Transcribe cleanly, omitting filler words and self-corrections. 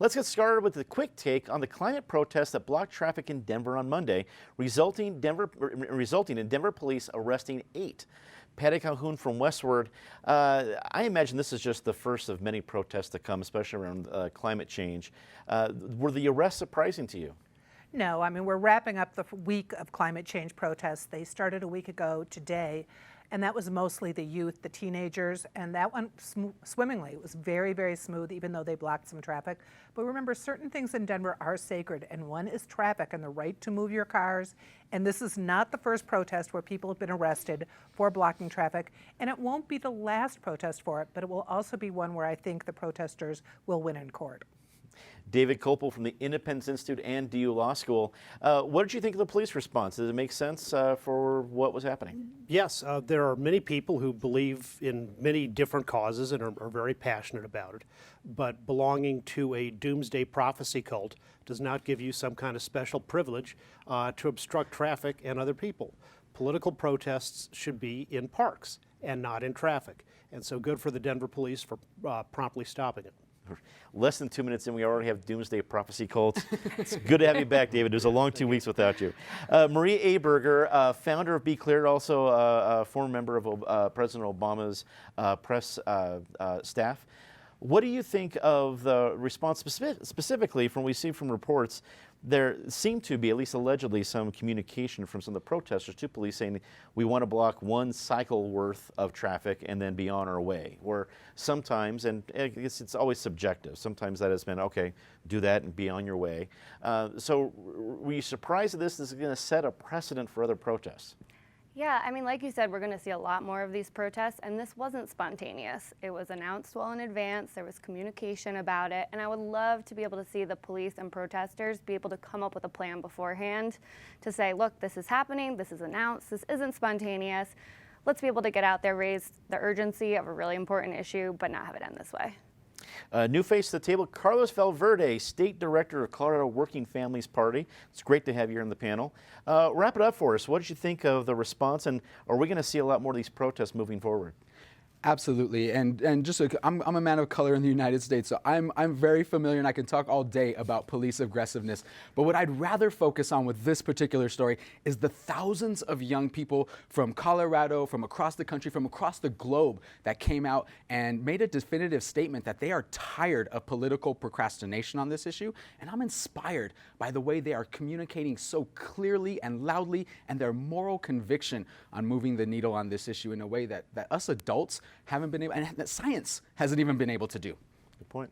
Let's get started with a quick take on the climate protests that blocked traffic in Denver on Monday, resulting in Denver police arresting 8. Patty Calhoun from Westward. I imagine this is just the first of many protests to come, especially around climate change. Were the arrests surprising to you? No, I mean, we're wrapping up the week of climate change protests. They started a week ago today, and that was mostly the youth, the teenagers, and that went swimmingly. It was very, very smooth, even though they blocked some traffic. But remember, certain things in Denver are sacred, and one is traffic and the right to move your cars. And this is not the first protest where people have been arrested for blocking traffic, and it won't be the last protest for it, but it will also be one where I think the protesters will win in court. David Kopel from the Independence Institute and DU Law School. What did you think of the police response? Does it make sense for what was happening? Yes, there are many people who believe in many different causes and are very passionate about it. But belonging to a doomsday prophecy cult does not give you some kind of special privilege to obstruct traffic and other people. Political protests should be in parks and not in traffic. And so good for the Denver police for promptly stopping it. Less than 2 minutes in, we already have doomsday prophecy cults. It's good to have you back, David. It was a long 2 weeks without you. Maria Aberger, founder of Be Cleared, also a former member of President Obama's press staff. What do you think of the response specifically from what we see from reports? There seemed to be, at least allegedly, some communication from some of the protesters to police saying we want to block one cycle worth of traffic and then be on our way. Where sometimes, and I guess it's always subjective, sometimes that has been, okay, do that and be on your way. So were you surprised that this is going to set a precedent for other protests? Yeah, I mean, like you said, we're going to see a lot more of these protests, and this wasn't spontaneous. It was announced well in advance, there was communication about it, and I would love to be able to see the police and protesters be able to come up with a plan beforehand to say, look, this is happening, this is announced, this isn't spontaneous. Let's be able to get out there, raise the urgency of a really important issue, but not have it end this way. New face to the table, Carlos Valverde, State Director of Colorado Working Families Party. It's great to have you here on the panel. Wrap it up for us. What did you think of the response, and are we going to see a lot more of these protests moving forward? Absolutely, and just I'm a man of color in the United States, so I'm very familiar, and I can talk all day about police aggressiveness. But what I'd rather focus on with this particular story is the thousands of young people from Colorado, from across the country, from across the globe that came out and made a definitive statement that they are tired of political procrastination on this issue. And I'm inspired by the way they are communicating so clearly and loudly, and their moral conviction on moving the needle on this issue in a way that us adults haven't been able, and that science hasn't even been able to do. Good point.